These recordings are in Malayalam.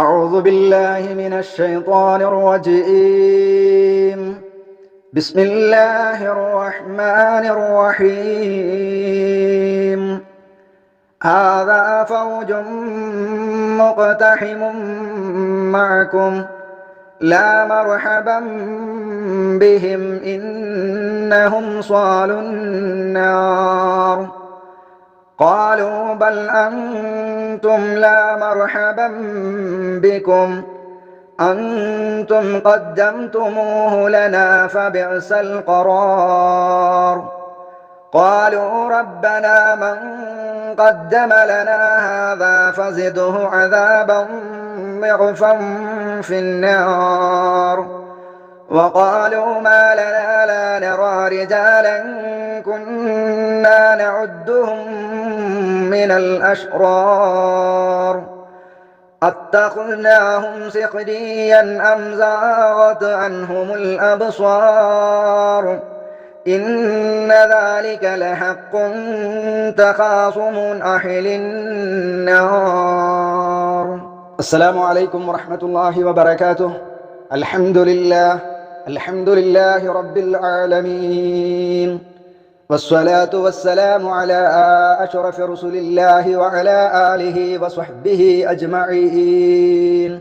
أعوذ بالله من الشيطان الرجيم. بسم الله الرحمن الرحيم. هذا فوج مقتحم معكم لا مرحبا بهم إنهم صالوا النار. قالوا بل أنتم لا مرحبا بكم أنتم قدمتموه لنا فبئس القرار. قالوا ربنا من قدم لنا هذا فزده عذابا ضعفا في النار. وقالوا ما لنا لا نرى رجالا كنا نعدهم من الأشرار أتخذناهم سخريا أم زاغت عنهم الأبصار إن ذلك لحق تخاصم أهل النار. السلام عليكم ورحمة الله وبركاته. الحمد لله رب العالمين والصلاة والسلام على أشرف رسل الله وعلى آله وصحبه أجمعين.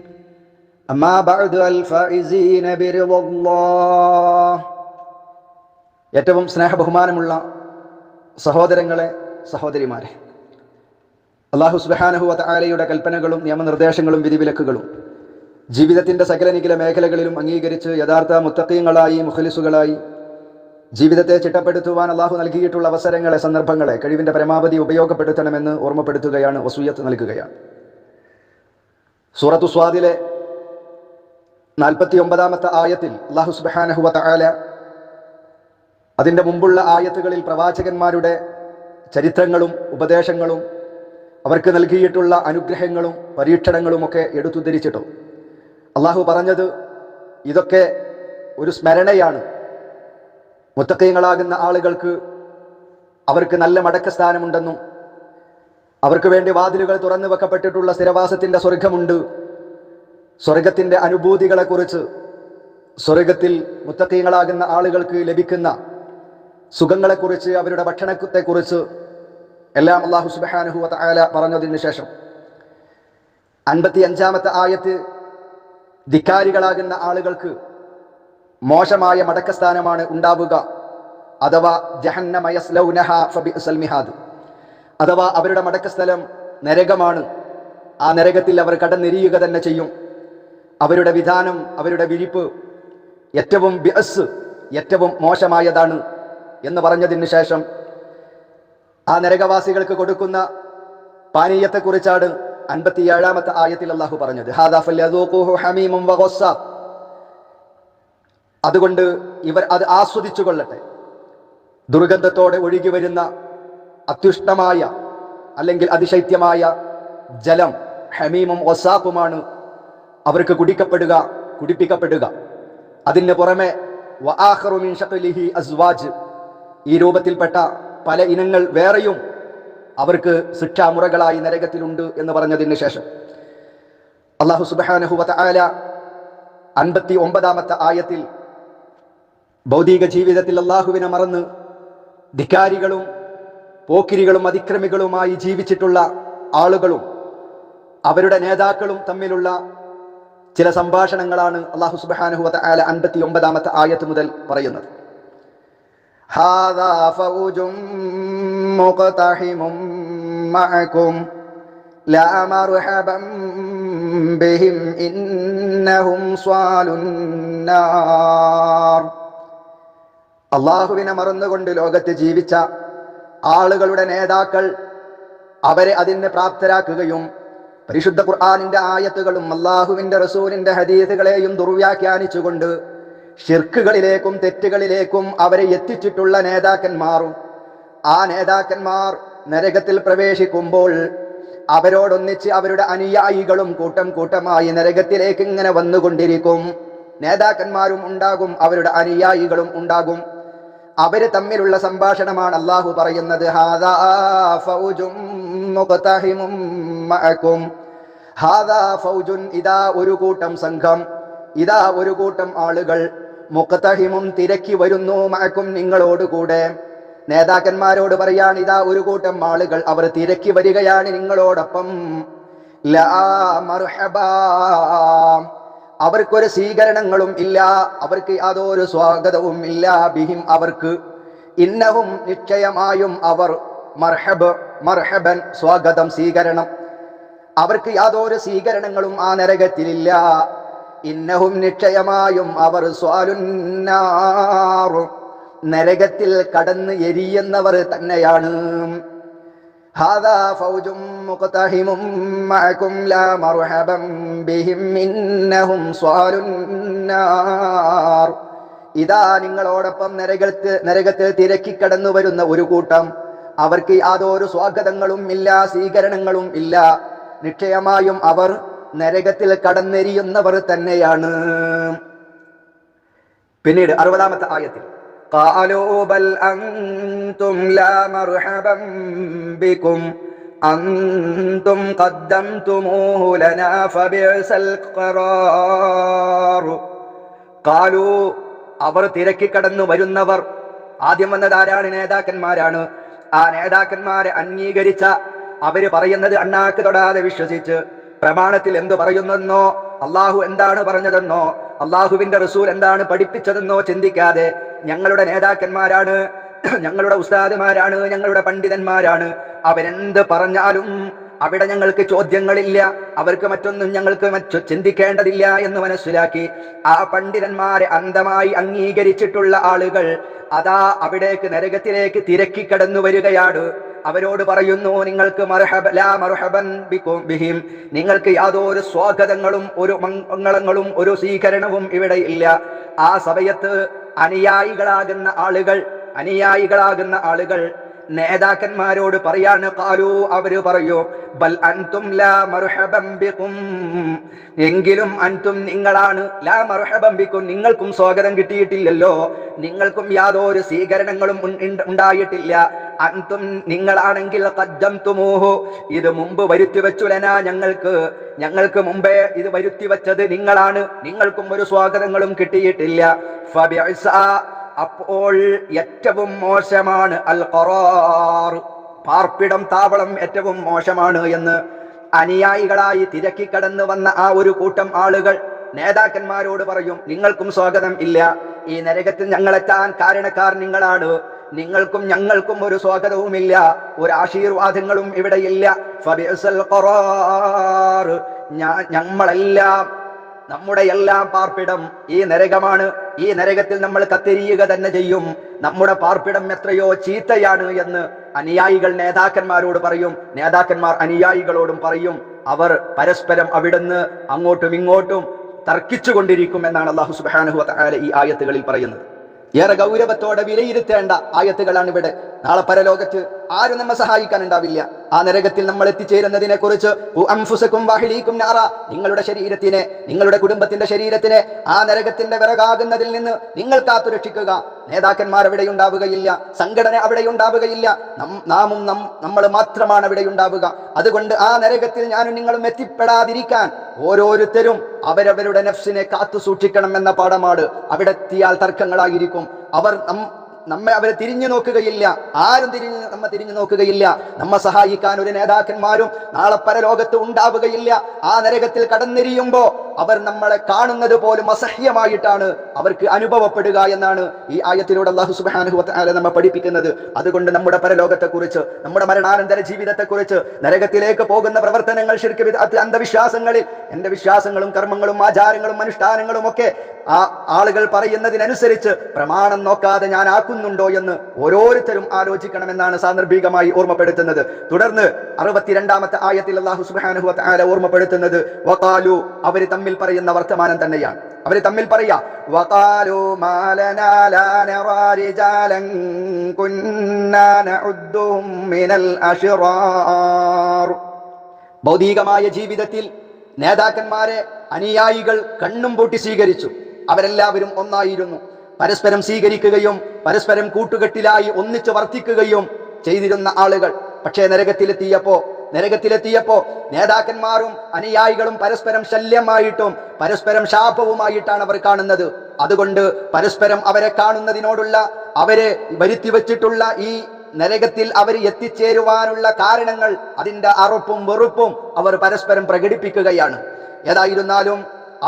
أما بعد الفائزين برضا الله. ഏറ്റവും സ്നേഹബഹുമാനമുള്ള സഹോദരങ്ങളെ, സഹോദരിമാരെ, അല്ലാഹു സുബ്ഹാനഹു വ തആലയുടെ കൽപ്പനകളും നിയമനിർദ്ദേശങ്ങളും വിധിവിലക്കുകളും ജീവിതത്തിൻ്റെ സകല നിഖില മേഖലകളിലും അംഗീകരിച്ച് യഥാർത്ഥ മുത്തഖീങ്ങളായി മുഖ്ലിസുകളായി ജീവിതത്തെ ചിട്ടപ്പെടുത്തുവാൻ അല്ലാഹു നൽകിയിട്ടുള്ള അവസരങ്ങളെ, സന്ദർഭങ്ങളെ കഴിവിൻ്റെ പരമാവധി ഉപയോഗപ്പെടുത്തണമെന്ന് ഓർമ്മപ്പെടുത്തുകയാണ്, വസൂയത്ത് നൽകുകയാണ്. സൂറത്തു സ്വാദിലെ 49-ാമത്തെ ആയത്തിൽ അല്ലാഹു സുബ്ഹാനഹു വ തആല അതിൻ്റെ മുമ്പുള്ള ആയത്തുകളിൽ പ്രവാചകന്മാരുടെ ചരിത്രങ്ങളും ഉപദേശങ്ങളും അവർക്ക് നൽകിയിട്ടുള്ള അനുഗ്രഹങ്ങളും പരീക്ഷണങ്ങളുമൊക്കെ എടുത്തുദ്ധരിച്ചിട്ടും അള്ളാഹു പറഞ്ഞത് ഇതൊക്കെ ഒരു സ്മരണയാണ്. മുത്തഖീങ്ങളാകുന്ന ആളുകൾക്ക് അവർക്ക് നല്ല മടക്കസ്ഥാനമുണ്ടെന്നും അവർക്ക് വേണ്ടി വാതിലുകൾ തുറന്നു വെക്കപ്പെട്ടിട്ടുള്ള സ്ഥിരവാസത്തിൻ്റെ സ്വർഗമുണ്ട്, സ്വർഗത്തിൻ്റെ അനുഭൂതികളെക്കുറിച്ച്, സ്വർഗത്തിൽ മുത്തഖീങ്ങളാകുന്ന ആളുകൾക്ക് ലഭിക്കുന്ന സുഖങ്ങളെക്കുറിച്ച്, അവരുടെ ഭക്ഷണത്തെക്കുറിച്ച് എല്ലാം അല്ലാഹു സുബ്ഹാനഹു വ തആല പറഞ്ഞതിന് ശേഷം 55-ാമത്തെ ആയത്ത് ധിക്കാരികളാകുന്ന ആളുകൾക്ക് മോശമായ മടക്കസ്ഥാനമാണ് ഉണ്ടാവുക, അഥവാ ജഹന്നമ യസ്ലൗനഹാ ഫബിഅ്സൽ മിഹാദ്, അഥവാ അവരുടെ മടക്കസ്ഥലം നരകമാണ്. ആ നരകത്തിൽ അവർ കടന്നെരിയുക തന്നെ ചെയ്യും. അവരുടെ വിധാനം, അവരുടെ വിരിപ്പ് ഏറ്റവും ബിഅസ്, ഏറ്റവും മോശമായതാണ് എന്ന് പറഞ്ഞതിന് ശേഷം ആ നരകവാസികൾക്ക് കൊടുക്കുന്ന പാനീയത്തെക്കുറിച്ചാണ് 57-ാമത്തെ ആയത്തിൽ അല്ലാഹു പറഞ്ഞത്. ഹാദാ ഫല്യദൂഖൂഹു ഹമീമുൻ വഗസ്സാഖ്, അതുകൊണ്ട് ഇവർ അത് ആസ്വദിച്ചു കൊള്ളട്ടെ. ദുർഗന്ധത്തോടെ ഒഴുകി വരുന്ന അത്യുഷ്ണമായ അല്ലെങ്കിൽ അതിശൈത്യമായ ജലം ഹമീമും വസാഖുമാണ് അവർക്ക് കുടിപ്പിക്കപ്പെടുക. അതിന് പുറമെ വആഖറു മിൻ ശഖലിഹി അസ്വാജ്, ഈ രൂപത്തിൽപ്പെട്ട പല ഇനങ്ങൾ വേറെയും അവർക്ക് ശിക്ഷാമുറകളായി നരകത്തിലുണ്ട് എന്ന് പറഞ്ഞതിന് ശേഷം അല്ലാഹു സുബ്ഹാനഹു വ തആല 59-ാമത്തെ ആയത്തിൽ ഭൗതിക ജീവിതത്തിൽ അല്ലാഹുവിനെ മറന്ന് ധിക്കാരികളും പോക്കിരികളും അതിക്രമികളുമായി ജീവിച്ചിട്ടുള്ള ആളുകളും അവരുടെ നേതാക്കളും തമ്മിലുള്ള ചില സംഭാഷണങ്ങളാണ് അല്ലാഹു സുബ്ഹാനഹു വ തആല 59-ാമത്തെ ആയത്ത് മുതൽ പറയുന്നത്. ഹാദാ ഫൗജും മുഖ്തഹിമും മഅകും ലാ മർഹബൻ ബിഹിം ഇന്നഹും സ്വാലുൻ നാർ. അല്ലാഹുവിനെ മറന്നുകൊണ്ട് ലോകത്ത് ജീവിച്ച ആളുകളുടെ നേതാക്കൾ അവരെ അതിന് പ്രാപ്തരാക്കുകയും പരിശുദ്ധ ഖുർആനിന്റെ ആയത്തുകളും അല്ലാഹുവിന്റെ റസൂലിന്റെ ഹദീസുകളെയും ദുർവ്യാഖ്യാനിച്ചുകൊണ്ട് ശിർക്കുകളിലേക്കും തെറ്റുകളിലേക്കും അവരെ എത്തിച്ചിട്ടുള്ള നേതാക്കന്മാരും, ആ നേതാക്കന്മാർ നരകത്തിൽ പ്രവേശിക്കുമ്പോൾ അവരോടൊന്നിച്ച് അവരുടെ അനുയായികളും കൂട്ടം കൂട്ടമായി നരകത്തിലേക്ക് ഇങ്ങനെ വന്നുകൊണ്ടിരിക്കും. നേതാക്കന്മാരും ഉണ്ടാകും, അവരുടെ അനുയായികളും ഉണ്ടാകും. അവര് തമ്മിലുള്ള സംഭാഷണമാണ് അല്ലാഹു പറയുന്നത്. ഹാദാ ഫൗജും മുഖ്തഹിമും മഅകും, ഹാദാ ഫൗജുൻ, ഇതാ ഒരു കൂട്ടം സംഘം, ഇതാ ഒരു കൂട്ടം ആളുകൾ, മുഖ്തഹിമും തിരക്കി വരുന്നു, മഅക്കും നിങ്ങളോടുകൂടെ. നേതാക്കന്മാരോട് പറയാണ്, ഇതാ ഒരു കൂട്ടം ആളുകൾ, അവർ തിരക്കി വരികയാണ് നിങ്ങളോടൊപ്പം. ലാ മർഹബാ, അവർക്കൊരു സ്വീകരണങ്ങളും ഇല്ല, അവർക്ക് യാതൊരു സ്വാഗതവും ഇല്ല, ബിഹിം അവർക്ക്, ഇന്നഹും നിശ്ചയമായും അവർ, മർഹബ് മർഹബൻ സ്വാഗതം സ്വീകരണം, അവർക്ക് യാതൊരു സ്വീകരണങ്ങളും ആ നരകത്തിലില്ല. ഇന്നഹും നിശ്ചയമായും അവർ സ്വാലുന്നാർ, നരകത്തിൽ കടന്ന് എരിയുന്നവർ തന്നെയാണ്. ഹാദാ ഫൗജും മുഖ്തഹിമും മഅകും ലാ മർഹബൻ ബിഹിം ഇന്നഹും സ്വാലുന്നാർ. ഇതാ നിങ്ങളോടൊപ്പം നരകത്തിൽ തിരക്കി കടന്നു വരുന്ന ഒരു കൂട്ടം, അവർക്ക് യാതൊരു സ്വാഗതങ്ങളും ഇല്ല, സ്വീകരണങ്ങളും ഇല്ല, നിശ്ചയമായും അവർ നരകത്തിൽ കടന്നെരിയുന്നവർ തന്നെയാണ്. പിന്നീട് 60-ാമത്തെ ആയത്തിൽ ഖാലൂ ബൽ അൻതും ലാ മർഹബൻ ബികും അൻതും ഖദ്ദംതുമൂഹു ലനാ ഫബിഅസൽ ഖറാർ. ഖാലൂ, അവർ തിരക്കി കടന്നു വരുന്നവർ, ആദ്യം വന്നത് ആരാണ്? നേതാക്കന്മാരാണ്. ആ നേതാക്കന്മാരെ അംഗീകരിച്ച അവര് പറയുന്നത് അണ്ണാക്ക് തൊടാതെ വിശ്വസിച്ച്, പ്രമാണത്തിൽ എന്തു പറയുന്നെന്നോ, അള്ളാഹു എന്താണ് പറഞ്ഞതെന്നോ, അള്ളാഹുവിന്റെ റസൂൽ എന്താണ് പഠിപ്പിച്ചതെന്നോ ചിന്തിക്കാതെ, ഞങ്ങളുടെ നേതാക്കന്മാരാണ്, ഞങ്ങളുടെ ഉസ്താദുമാരാണ്, ഞങ്ങളുടെ പണ്ഡിതന്മാരാണ്, അവരെന്ത് പറഞ്ഞാലും അവിടെ ഞങ്ങൾക്ക് ചോദ്യങ്ങളില്ല, അവർക്ക് മറ്റൊന്നും ഞങ്ങൾക്ക് ചിന്തിക്കേണ്ടതില്ല എന്ന് മനസ്സിലാക്കി ആ പണ്ഡിതന്മാരെ അന്ധമായി അംഗീകരിച്ചിട്ടുള്ള ആളുകൾ അതാ അവിടേക്ക് നരകത്തിലേക്ക് തിരക്കി കടന്നു വരികയാണ്. അവരോട് പറയുന്നു, നിങ്ങൾക്ക് ലാ മർഹബൻ ബിഹിം, നിങ്ങൾക്ക് യാതൊരു സ്വാഗതങ്ങളും ഒരു മംഗളങ്ങളും ഒരു സ്വീകരണവും ഇവിടെ ഇല്ല. ആ സമയത്ത് അനുയായികളാകുന്ന ആളുകൾ നേതാക്കന്മാരോട് പറയാണ്, ഖാലൂ, അവര് പറയൂ, ബൽ അൻതും ലാ മർഹബൻ ബികും, എങ്കിലും അൻതും നിങ്ങളാണ്, ലാ മർഹബൻ ബികും, നിങ്ങൾക്കും സ്വാഗതം കിട്ടിയിട്ടില്ലല്ലോ, നിങ്ങൾക്കും യാതൊരു സ്വീകരണങ്ങളും ഉണ്ടായിട്ടില്ല. അൻതും നിങ്ങളാണെങ്കിൽ ഖദ്ദംതുമൂഹു, ഇത് മുമ്പ് വരുത്തി വെച്ചു, ലനാ ഞങ്ങൾക്ക് മുമ്പേ ഇത് വരുത്തി വെച്ചത് നിങ്ങളാണ്, നിങ്ങൾക്കും ഒരു സ്വാഗതങ്ങളും കിട്ടിയിട്ടില്ല. ഫബിഅസ, അപ്പോൾ ഏറ്റവും മോശമാണ്, അൽ ഖറാർ, പാർപ്പിടം, താവളം ഏറ്റവും മോശമാണ് എന്ന് അനുയായികളായി തിരക്കി കടന്നു വന്ന ആ ഒരു കൂട്ടം ആളുകൾ നേതാക്കന്മാരോട് പറയും, നിങ്ങൾക്കും സ്വാഗതം ഇല്ല, ഈ നരകത്തിൽ ഞങ്ങളെത്താൻ കാരണക്കാർ നിങ്ങളാണ്, നിങ്ങൾക്കും ഞങ്ങൾക്കും ഒരു സ്വാഗതവുമില്ല, ഒരു ആശീർവാദങ്ങളും ഇവിടെയില്ല. ഫബിഅസൽ ഖറാർ, നമ്മുടെ എല്ലാം പാർപ്പിടം ഈ നരകമാണ്, ഈ നരകത്തിൽ നമ്മൾ കത്തെരിയുക തന്നെ ചെയ്യും, നമ്മുടെ പാർപ്പിടം എത്രയോ ചീത്തയാണ് എന്ന് അനുയായികൾ നേതാക്കന്മാരോട് പറയും, നേതാക്കന്മാർ അനുയായികളോടും പറയും. അവർ പരസ്പരം അവിടുന്ന് അങ്ങോട്ടും ഇങ്ങോട്ടും തർക്കിച്ചുകൊണ്ടിരിക്കും എന്നാണ് അല്ലാഹു സുബ്ഹാനഹു വ തആല ഈ ആയത്തുകളിൽ പറയുന്നത്. ഏറെ ഗൗരവത്തോടെ വിലയിരുത്തേണ്ട ആയത്തുകളാണ് ഇവിടെ. നാളെ പരലോകത്ത് ആരും നമ്മെ സഹായിക്കാനുണ്ടാവില്ല. ആ നരകത്തിൽ നമ്മൾ എത്തിച്ചേരുന്നതിനെ കുറിച്ച്, നിങ്ങളുടെ ശരീരത്തിനെ, നിങ്ങളുടെ കുടുംബത്തിന്റെ ശരീരത്തിനെ ആ നരകത്തിന്റെ വിറകാകുന്നതിൽ നിന്ന് നിങ്ങൾ കാത്തു രക്ഷിക്കുക. നേതാക്കന്മാർ അവിടെ ഉണ്ടാവുകയില്ല, സംഘടന അവിടെ ഉണ്ടാവുകയില്ല, നമ്മൾ മാത്രമാണ് അവിടെ ഉണ്ടാവുക. അതുകൊണ്ട് ആ നരകത്തിൽ ഞാനും നിങ്ങളും എത്തിപ്പെടാതിരിക്കാൻ ഓരോരുത്തരും അവരവരുടെ നഫ്സിനെ കാത്തു സൂക്ഷിക്കണം എന്ന പാഠമാണ്. അവിടെ എത്തിയാൽ തർക്കങ്ങളായിരിക്കും. അവരെ തിരിഞ്ഞു നോക്കുകയില്ല, ആരും തിരിഞ്ഞു നോക്കുകയില്ല. നമ്മെ സഹായിക്കാൻ ഒരു നേതാക്കന്മാരും നാളെ പരലോകത്ത് ഉണ്ടാവുകയില്ല. ആ നരകത്തിൽ കടന്നെരിയുമ്പോ അവർ നമ്മളെ കാണുന്നത് പോലും അസഹ്യമായിട്ടാണ് അവർക്ക് അനുഭവപ്പെടുക എന്നാണ് ഈ ആയത്തിലൂടെ അല്ലാഹു സുബ്ഹാനഹു വ തആല നമ്മെ പഠിപ്പിക്കുന്നത്. അതുകൊണ്ട് നമ്മുടെ പരലോകത്തെക്കുറിച്ച്, നമ്മുടെ മരണാനന്തര ജീവിതത്തെക്കുറിച്ച്, നരകത്തിലേക്ക് പോകുന്ന പ്രവർത്തനങ്ങൾ, ശിർക്ക്, ബിദ്അത്ത്, അന്ധവിശ്വാസങ്ങളിൽ, എന്റെ വിശ്വാസങ്ങളും കർമ്മങ്ങളും ആചാരങ്ങളും അനുഷ്ഠാനങ്ങളും ഒക്കെ ആ ആളുകൾ പറയുന്നതിനനുസരിച്ച് പ്രമാണം നോക്കാതെ ഞാൻ ആക്കുന്നുണ്ടോ എന്ന് ഓരോരുത്തരും ആലോചിക്കണമെന്നാണ് സാന്ദർഭികമായി ഓർമ്മപ്പെടുത്തുന്നത്. തുടർന്ന് 62-ാമത്തെ ആയത്തിൽ അല്ലാഹു സുബ്ഹാനഹു വ തആല ഓർമ്മപ്പെടുത്തുന്നത്, വഖാലു, അവർ തമ്മിൽ പറയുന്ന വർത്തമാനം തന്നെയാണ്. അവർ തമ്മിൽ പറയാ, വഖാലു മാ ലനാ ലാ നറാ റിജാലൻ കുന്നാ നഉദ്ദുഹും മിനൽ അശ്റാർ. ഭൗതികമായ ജീവിതത്തിൽ നേതാക്കന്മാരെ അനുയായികൾ കണ്ണും പൂട്ടി സ്വീകരിച്ചു. അവരെല്ലാവരും ഒന്നായിരുന്നു, പരസ്പരം സ്വീകരിക്കുകയും പരസ്പരം കൂട്ടുകെട്ടിലായി ഒന്നിച്ച് വർത്തിക്കുകയും ചെയ്തിരുന്ന ആളുകൾ. പക്ഷേ നരകത്തിലെത്തിയപ്പോ നരകത്തിലെത്തിയപ്പോ നേതാക്കന്മാരും അനുയായികളും പരസ്പരം ശല്യമായിട്ടും പരസ്പരം ശാപവുമായിട്ടാണ് അവർ കാണുന്നത്. അതുകൊണ്ട് പരസ്പരം അവരെ കാണുന്നതിനോടുള്ള, അവരെ വരുത്തി വച്ചിട്ടുള്ള ഈ നരകത്തിൽ അവർ എത്തിച്ചേരുവാനുള്ള കാരണങ്ങൾ, അതിന്റെ അറുപ്പും വെറുപ്പും അവർ പരസ്പരം പ്രകടിപ്പിക്കുകയാണ്. ഏതായിരുന്നാലും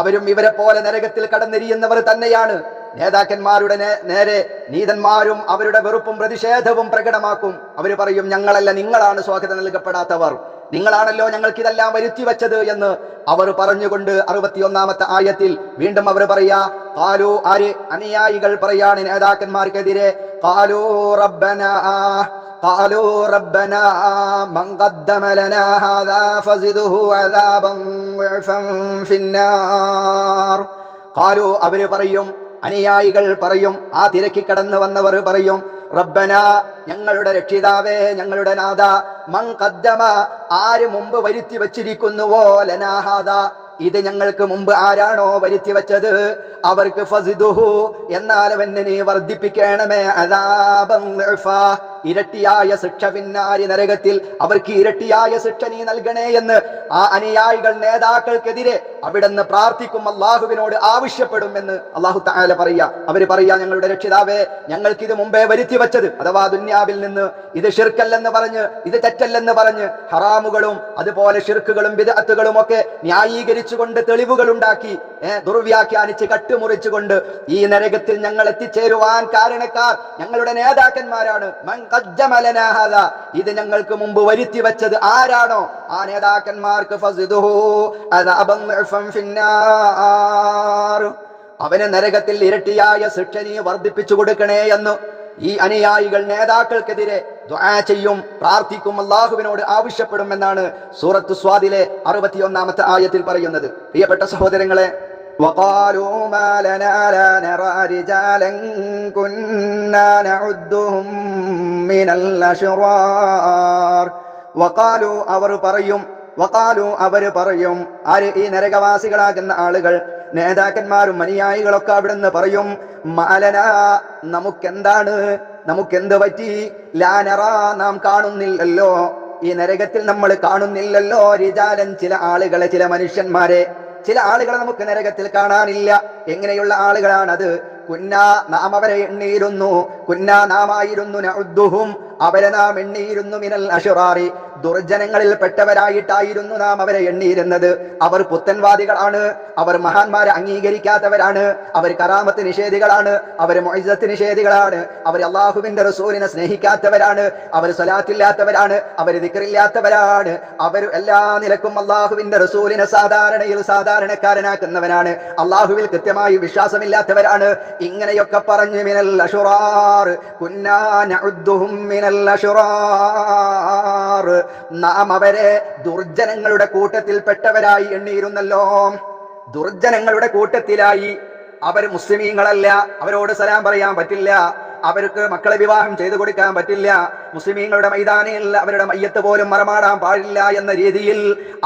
അവരും ഇവരെ പോലെ നരകത്തിൽ കടന്നെരിയുന്നവർ തന്നെയാണ്. നേതാക്കന്മാരുടെ നേരെ നീതന്മാരും അവരുടെ വെറുപ്പും പ്രതിഷേധവും പ്രകടമാക്കും. അവർ പറയും, ഞങ്ങളല്ല, നിങ്ങളാണ് സ്വാഗതം നൽകപ്പെടാത്തവർ, നിങ്ങളാണല്ലോ ഞങ്ങൾക്ക് ഇതെല്ലാം വരുത്തി വച്ചത് എന്ന് അവർ പറഞ്ഞുകൊണ്ട് 61-ാമത്തെ ആയത്തിൽ വീണ്ടും അവർ പറയാ, ഖാലൂ, ആര്? അനുയായികൾ പറയാണ് നേതാക്കന്മാർക്കെതിരെ, ഖാലൂ റബ്ബനാ മൻ ഖദ്ദമ ലനാ ഹാദാ ഫസിദ്ഹു അദാബൻ വഅഫൻ ഫിന്നാർ. ഖാലൂ, അവര് പറയും, അനുയായികൾ പറയും, ആ തിരക്കി കടന്നു വന്നവർ പറയും, റബ്ബന, ഞങ്ങളുടെ രക്ഷിതാവേ, ഞങ്ങളുടെ നാഥ, മൻ ഖദ്ദമ, ആര് മുമ്പ് വരുത്തി വച്ചിരിക്കുന്നുവോ, ലനാ ഹാദാ, ഇത് ഞങ്ങൾക്ക് മുമ്പ് ആരാണോ വരുത്തി വെച്ചത്, അവർക്ക് ഫസിദുഹു, എന്നാൽ അവനെ നീ വർദ്ധിപ്പിക്കണമേ, അദാബൻ ദുഅഫാ, ഇരട്ടിയായ ശിക്ഷ, പിന്നാരി നരകത്തിൽ അവർക്ക് ഇരട്ടിയായ ശിക്ഷ നീ നൽകണേ എന്ന് ആ അനുയായികൾ നേതാക്കൾക്കെതിരെ അവിടുന്ന് പ്രാർത്ഥിക്കും, അള്ളാഹുവിനോട് ആവശ്യപ്പെടും എന്ന് അള്ളാഹു തആല പറയാ. അവര് പറയാ, ഞങ്ങളുടെ രക്ഷിതാവേ, ഞങ്ങൾക്ക് ഇത് മുമ്പേ വരുത്തി വെച്ചത്, അഥവാ ദുന്യാവിൽ നിന്ന് ഇത് ഷിർക്കല്ലെന്ന് പറഞ്ഞ്, ഇത് തെറ്റല്ലെന്ന് പറഞ്ഞ് ഹറാമുകളും അതുപോലെ ഷിർക്കുകളും ബിദ്അത്തുകളും ഒക്കെ ന്യായീകരിച്ചുകൊണ്ട് തെളിവുകൾ ഉണ്ടാക്കി ദുർവ്യാഖ്യാനിച്ച് കട്ടുമുറിച്ചുകൊണ്ട് ഈ നരകത്തിൽ ഞങ്ങൾ എത്തിച്ചേരുവാൻ കാരണക്കാർ ഞങ്ങളുടെ നേതാക്കന്മാരാണ്. ഇത് ഞങ്ങൾക്ക് മുമ്പ് വരുത്തി വെച്ചത് ആരാണോ ആ നേതാക്കന്മാർക്ക് അവന് നരകത്തിൽ ഇരട്ടിയായ ശിക്ഷ നീ വർദ്ധിപ്പിച്ചു കൊടുക്കണേ എന്ന് ഈ അനുയായികൾ നേതാക്കൾക്കെതിരെ ദുആ ചെയ്യും, പ്രാർത്ഥിക്കും, അല്ലാഹുവിനോട് ആവശ്യപ്പെടും എന്നാണ് സൂറത്ത് സ്വാദിലെ 61-ാമത്തെ ആയത്തിൽ പറയുന്നത്. പ്രിയപ്പെട്ട സഹോദരങ്ങളെ, وقالوا ما لنا لا نرى رجالا كنا نعدهم من الأشرار. وقالوا, അവർ പറയും, ആര്? ഈ നരകവാസികളാകുന്ന ആളുകൾ, നേതാക്കന്മാരും അനുയായികളൊക്കെ അവിടുന്ന് പറയും, മാലന, നമുക്കെന്താണ്, നമുക്കെന്ത് പറ്റി, ലാനറ, നാം കാണുന്നില്ലല്ലോ, ഈ നരകത്തിൽ നമ്മൾ കാണുന്നില്ലല്ലോ, റിജാലൻ, ചില ആളുകളെ, ചില മനുഷ്യന്മാരെ, ചില ആളുകളെ നമുക്ക് നരകത്തിൽ കാണാനില്ല. എങ്ങനെയുള്ള ആളുകളാണത്? കുന്നാ, നാം അവരെ എണ്ണിയിരുന്നു, കുന്നാ, നാമായിരുന്നു, നഉദ്ദുഹും, അവരെ നാം എണ്ണിയിരുന്നു, മിനൽ അശ്റാറി, ദുർജനങ്ങളിൽ പെട്ടവരായിട്ടായിരുന്നു നാം അവരെ എണ്ണിയിരുന്നത്. അവർ പുത്തൻവാദികളാണ്, അവർ മഹാന്മാരെ അംഗീകരിക്കാത്തവരാണ്, അവർ കറാമത്ത് നിഷേധികളാണ്, അവർ മുഇസ്സത്ത് നിഷേധികളാണ്, അവർ അല്ലാഹുവിന്റെ റസൂലിനെ സ്നേഹിക്കാത്തവരാണ്, അവർ സ്വലാത്തില്ലാത്തവരാണ്, അവർ ദിക്റില്ലാത്തവരാണ്, അവർ എല്ലാ നിലക്കും അല്ലാഹുവിന്റെ റസൂലിനെ സാധാരണയിൽ സാധാരണക്കാരനാക്കുന്നവരാണ്, അല്ലാഹുവിൽ കൃത്യമായി വിശ്വാസമില്ലാത്തവരാണ്. ഇങ്ങനെയൊക്കെ പറഞ്ഞു മിനൽ അശ്റാർ, കുന്നാ നഉദ്ദുഹും മിനൽ അശ്റാർ, നാം അവരെ ദുർജനങ്ങളുടെ കൂട്ടത്തിൽ പെട്ടവരായി എണ്ണിയിരുന്നല്ലോ. ദുർജനങ്ങളുടെ കൂട്ടത്തിലായി. അവർ മുസ്ലിമീങ്ങളല്ല, അവരോട് സലാം പറയാൻ പറ്റില്ല, അവർക്ക് മക്കളെ വിവാഹം ചെയ്തു കൊടുക്കാൻ പറ്റില്ല, മുസ്ലിമീങ്ങളുടെ മൈതാനിയിൽ അവരുടെ മയ്യത്ത് പോലും മറമാടാൻ പാടില്ല എന്ന രീതിയിൽ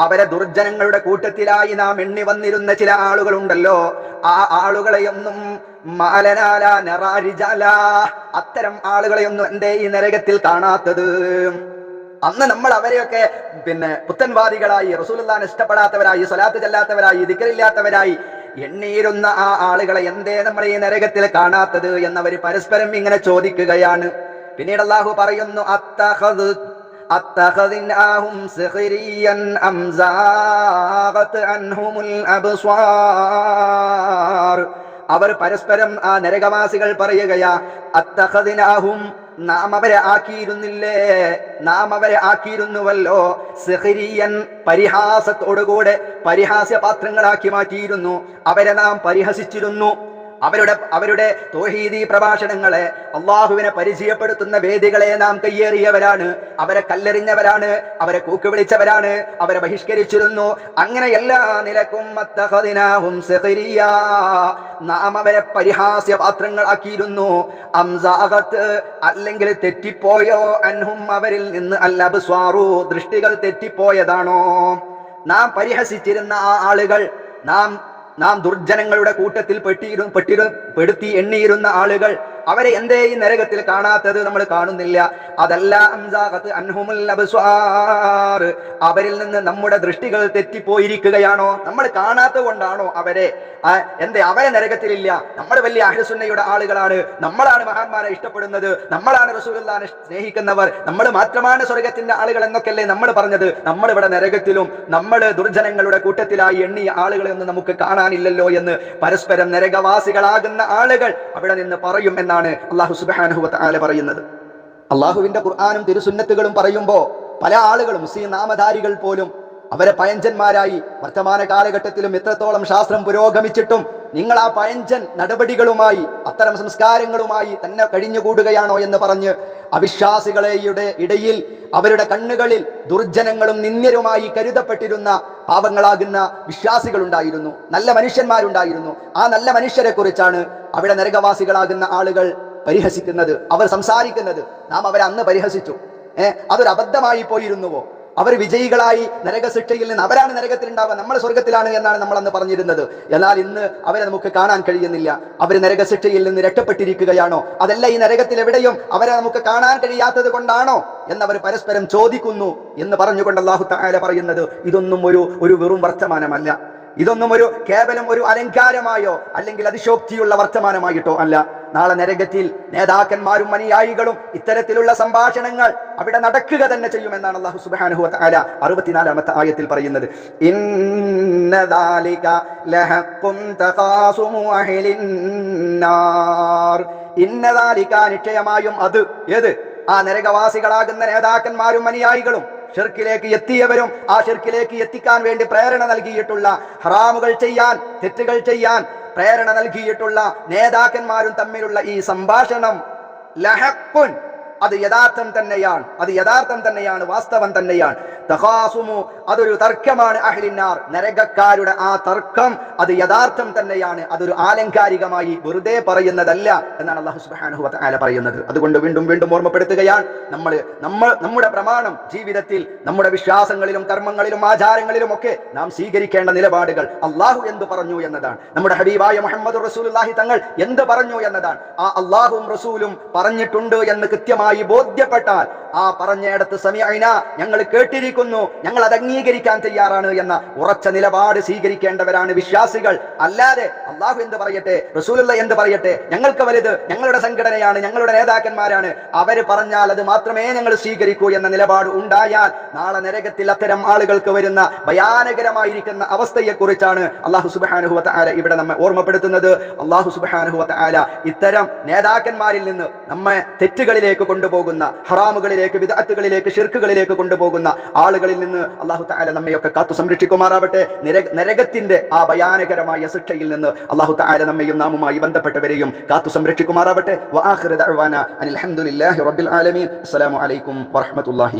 അവരെ ദുർജനങ്ങളുടെ കൂട്ടത്തിലായി നാം എണ്ണി വന്നിരുന്ന ചില ആളുകളുണ്ടല്ലോ. ആ ആളുകളെയൊന്നും മാലനാല നറാരിജാല, അത്തരം ആളുകളെയൊന്നും എന്റെ ഈ നരകത്തിൽ കാണാത്തത്. അന്ന് നമ്മൾ അവരെയൊക്കെ പുത്തൻവാദികളായി, റസൂലുള്ളാഹിനെ ഇഷ്ടപ്പെടാത്തവരായി, സ്വലാത്ത് ചെല്ലാത്തവരായി, ദിക്റില്ലാത്തവരായി എണ്ണിയിരുന്ന ആ ആളുകളെ എന്തേ നമ്മൾ ഈ നരകത്തിൽ കാണാത്തത് എന്നവർ പരസ്പരം ഇങ്ങനെ ചോദിക്കുകയാണ്. പിന്നീട് അല്ലാഹു പറയുന്നു, അത്തഖദിനാഹും സിഖ്രിയൻ അം സാഗത് അൻഹുമുൽ അബ്സ്വാർ. അവർ പരസ്പരം, ആ നരകവാസികൾ പറയുകയാ, അത്തഖദിനാഹും, നാം അവരെ ആക്കിയിരുന്നില്ലേ, നാം അവരെ ആക്കിയിരുന്നുവല്ലോ, സിഖ്രിയൻ, പരിഹാസത്തോടുകൂടെ പരിഹാസ്യപാത്രങ്ങളാക്കി മാറ്റിയിരുന്നു, അവരെ നാം പരിഹസിച്ചിരുന്നു. അവരുടെ തൗഹീദി പ്രഭാഷണങ്ങളെ, അള്ളാഹുവിനെ പരിചയപ്പെടുത്തുന്ന വേദികളെ നാം കയ്യേറിയവരാണ്, അവരെ കല്ലെറിഞ്ഞവരാണ്, അവരെ കൂക്ക് വിളിച്ചവരാണ്, അവരെ ബഹിഷ്കരിച്ചിരുന്നു. അങ്ങനെ എല്ലാ നിലക്കും അത്തഖദിനാഹും സിഖ്രിയാ, നാം അവരെ പരിഹാസ്യ പാത്രങ്ങളാക്കിയിരുന്നു. അംസാഗത്ത്, അല്ലെങ്കിൽ തെറ്റിപ്പോയോ, അൻഹും, അവരിൽ നിന്ന്, അൽ അബ്സ്വാറു, ദൃഷ്ടികൾ തെറ്റിപ്പോയതാണോ? നാം പരിഹസിച്ചിരുന്ന ആ ആളുകൾ, നാം ദുർജനങ്ങളുടെ കൂട്ടത്തിൽ പെടുത്തി എണ്ണിയിരുന്ന ആളുകൾ, അവരെ എന്തേ ഈ നരകത്തിൽ കാണാത്തത് നമ്മൾ കാണുന്നില്ല? അതല്ല അംസാഖത്ത് അൻഹുമുൽ അബ്സ്വാർ, അവരിൽ നിന്ന് നമ്മുടെ ദൃഷ്ടികൾ തെറ്റിപ്പോയിരിക്കുകയാണോ? നമ്മൾ കാണാത്തത് കൊണ്ടാണോ അവരെ? എന്തേ അവരെ നരകത്തിലില്ല? നമ്മൾ വലിയ അഹ്ലുസുന്നയുടെ ആളുകളാണ്, നമ്മളാണ് മഹാന്മാരെ ഇഷ്ടപ്പെടുന്നത്, നമ്മളാണ് റസൂലുള്ളാഹിനെ സ്നേഹിക്കുന്നവർ, നമ്മൾ മാത്രമാണ് സ്വർഗത്തിന്റെ ആളുകൾ എന്നൊക്കെയല്ലേ നമ്മൾ പറഞ്ഞത്. നമ്മൾ ഇവിടെ നരകത്തിലും നമ്മൾ ദുർജനങ്ങളുടെ കൂട്ടത്തിലായി എണ്ണിയ ആളുകളെ ഒന്നും നമുക്ക് കാണാനില്ലല്ലോ എന്ന് പരസ്പരം നരകവാസികളാകുന്ന ആളുകൾ അവിടെ നിന്ന് പറയും എന്നാണ് അല്ലാഹു സുബ്ഹാനഹു വ തആല പറയുന്നത്. അള്ളാഹുവിന്റെ ഖുർആനും തിരുസുന്നത്തുകളും പറയുമ്പോ പല ആളുകളും മുസ്ലിം നാമധാരികൾ പോലും അവരെ പയഞ്ചന്മാരായി വർത്തമാന കാലഘട്ടത്തിലും എത്രത്തോളം ശാസ്ത്രം പുരോഗമിച്ചിട്ടും നിങ്ങൾ ആ പയഞ്ചൻ നടപടികളുമായി അത്തരം സംസ്കാരങ്ങളുമായി തന്നെ കഴിഞ്ഞുകൂടുകയാണോ എന്ന് പറഞ്ഞ് അവിശ്വാസികളുടെ ഇടയിൽ അവരുടെ കണ്ണുകളിൽ ദുർജനങ്ങളും നിന്ദ്യരുമായി കരുതപ്പെട്ടിരുന്ന പാവങ്ങളാകുന്ന വിശ്വാസികളുണ്ടായിരുന്നു, നല്ല മനുഷ്യന്മാരുണ്ടായിരുന്നു. ആ നല്ല മനുഷ്യരെ കുറിച്ചാണ് അവിടെ നരകവാസികളാകുന്ന ആളുകൾ പരിഹസിക്കുന്നത്, അവർ സംസാരിക്കുന്നത്. നാം അവരെ അന്ന് പരിഹസിച്ചു. അതൊരു അബദ്ധമായി പോയിരുന്നുവോ? അവർ വിജയികളായി നരകശിക്ഷയിൽ നിന്ന് അവരാണ് നരകത്തിൽ ഉണ്ടാവുക, നമ്മൾ സ്വർഗത്തിലാണ് എന്നാണ് നമ്മൾ അന്ന് പറഞ്ഞിരുന്നത്. എന്നാൽ ഇന്ന് അവരെ നമുക്ക് കാണാൻ കഴിയുന്നില്ല. അവർ നരകശിക്ഷയിൽ നിന്ന് രക്ഷപ്പെട്ടിരിക്കുകയാണോ? അതല്ല ഈ നരകത്തിൽ എവിടെയും അവരെ നമുക്ക് കാണാൻ കഴിയാത്തത് കൊണ്ടാണോ എന്നവർ പരസ്പരം ചോദിക്കുന്നു എന്ന് പറഞ്ഞുകൊണ്ട് അല്ലാഹു തആല പറയുന്നത് ഇതൊന്നും ഒരു വെറും വർത്തമാനമല്ല, ഇതൊന്നും കേവലം ഒരു അലങ്കാരമായോ അല്ലെങ്കിൽ അതിശോക്തിയുള്ള വർത്തമാനമായിട്ടോ അല്ല. നാളെ നരകത്തിൽ നേതാക്കന്മാരും അനുയായികളും ഇത്തരത്തിലുള്ള സംഭാഷണങ്ങൾ അവിടെ നടക്കുക തന്നെ ചെയ്യുമെന്നാണ് അല്ലാഹു സുബ്ഹാനഹു വ തആല 64-ാമത്തെ ആയത്തിൽ പറയുന്നത്. ഇന്ന ദാലിക ലഹഖുൻ തഖാസുമു അഹ്ലിൻ നാർ. ഇന്ന ദാലിക, നിശ്ചയമായും അത്, ഏത്? ആ നരകവാസികളാകുന്ന നേതാക്കന്മാരും അനുയായികളും ഷിർക്കിലേക്ക് എത്തിയവരും ആ ഷിർക്കിലേക്ക് എത്തിക്കാൻ വേണ്ടി പ്രേരണ നൽകിയിട്ടുള്ള, ഹറാമുകൾ ചെയ്യാൻ, തെറ്റുകൾ ചെയ്യാൻ പ്രേരണ നൽകിയിട്ടുള്ള നേതാക്കന്മാരും തമ്മിലുള്ള ഈ സംഭാഷണം ലഹഖുൻ, അത് യഥാർത്ഥം തന്നെയാണ്, അത് യഥാർത്ഥം തന്നെയാണ്, വാസ്തവം തന്നെയാണ്. തഖാസുമു, അതൊരു തർക്കമാണ്. അഹ്ലിന്നാർ, നരകക്കാരുടെ ആ തർക്കം അത് യഥാർത്ഥം തന്നെയാണ്, അതൊരു ആലങ്കാരികമായി വെറുതെ പറയുന്നതല്ല എന്നാണ് അല്ലാഹു സുബ്ഹാനഹു വ തആല പറയുന്നത്. അതുകൊണ്ട് വീണ്ടും വീണ്ടും ഓർമ്മപ്പെടുത്തുകയാണ്, നമ്മുടെ പ്രമാണം ജീവിതത്തിൽ നമ്മുടെ വിശ്വാസങ്ങളിലും കർമ്മങ്ങളിലും ആചാരങ്ങളിലും ഒക്കെ നാം സ്വീകരിക്കേണ്ട നിലപാടുകൾ അല്ലാഹു എന്ത് പറഞ്ഞു എന്നതാണ്. നമ്മുടെ ഹബീബായ മുഹമ്മദ് റസൂലുള്ളാഹി തങ്ങൾ എന്ത് പറഞ്ഞു എന്നതാണ്. ആ അല്ലാഹുവും റസൂലും പറഞ്ഞിട്ടുണ്ട് എന്ന് കൃത്യമായി ബോധ്യപ്പെട്ടാൽ ആ പറഞ്ഞയിടത്ത് സമീഅന, ഞങ്ങൾ കേട്ടിരിക്കുന്നു, ഞങ്ങൾ അത് അംഗീകരിക്കാൻ തയ്യാറാണ് എന്ന ഉറച്ച നിലപാട് സ്വീകരിക്കേണ്ടവരാണ് വിശ്വാസികൾ. അല്ലാതെ അല്ലാഹു എന്ത് പറയട്ടെ, റസൂലുള്ള എന്ത് പറയട്ടെ, ഞങ്ങൾക്ക് വലുത് ഞങ്ങളുടെ സംഘടനയാണ്, ഞങ്ങളുടെ നേതാക്കന്മാരാണ്, അവര് പറഞ്ഞാൽ അത് മാത്രമേ ഞങ്ങൾ സ്വീകരിക്കൂ എന്ന നിലപാട് ഉണ്ടായാൽ നാളെ നരകത്തിൽ അത്തരം ആളുകൾക്ക് വരുന്ന ഭയാനകരമായിരിക്കുന്ന അവസ്ഥയെ കുറിച്ചാണ് അല്ലാഹു സുബ്ഹാനഹു വ തആല ഇവിടെ നമ്മെ ഓർമ്മപ്പെടുത്തുന്നത്. അല്ലാഹു സുബ്ഹാനഹു വ തആല ഇത്തരം നേതാക്കന്മാരിൽ നിന്ന് നമ്മെ തെറ്റുകളിലേക്ക് കൊണ്ടുപോകുന്ന, ഹറാമുകളിലേക്ക്, ബിദ്അത്തുകളിലേക്ക്, ശിർക്കുകളിലേക്ക് കൊണ്ടുപോകുന്ന ആളുകളിൽ നിന്ന് അല്ലാഹു തആല നമ്മയൊക്കെ കാത്തു സംരക്ഷിക്കുമാറാവട്ടെ. നരകത്തിന്റെ ആ ഭയാനകരമായ ശിക്ഷയിൽ നിന്ന് അല്ലാഹു തആല നമ്മയും നാമുമായി ബന്ധപ്പെട്ടവരെയും കാത്തു സംരക്ഷിക്കുമാറാവട്ടെ. വആഖിറു ദഅ്വാനാ അനിൽ ഹംദുലില്ലാഹി റബ്ബിൽ ആലമീൻ. അസ്സലാമു അലൈക്കും വറഹ്മത്തുള്ളാഹി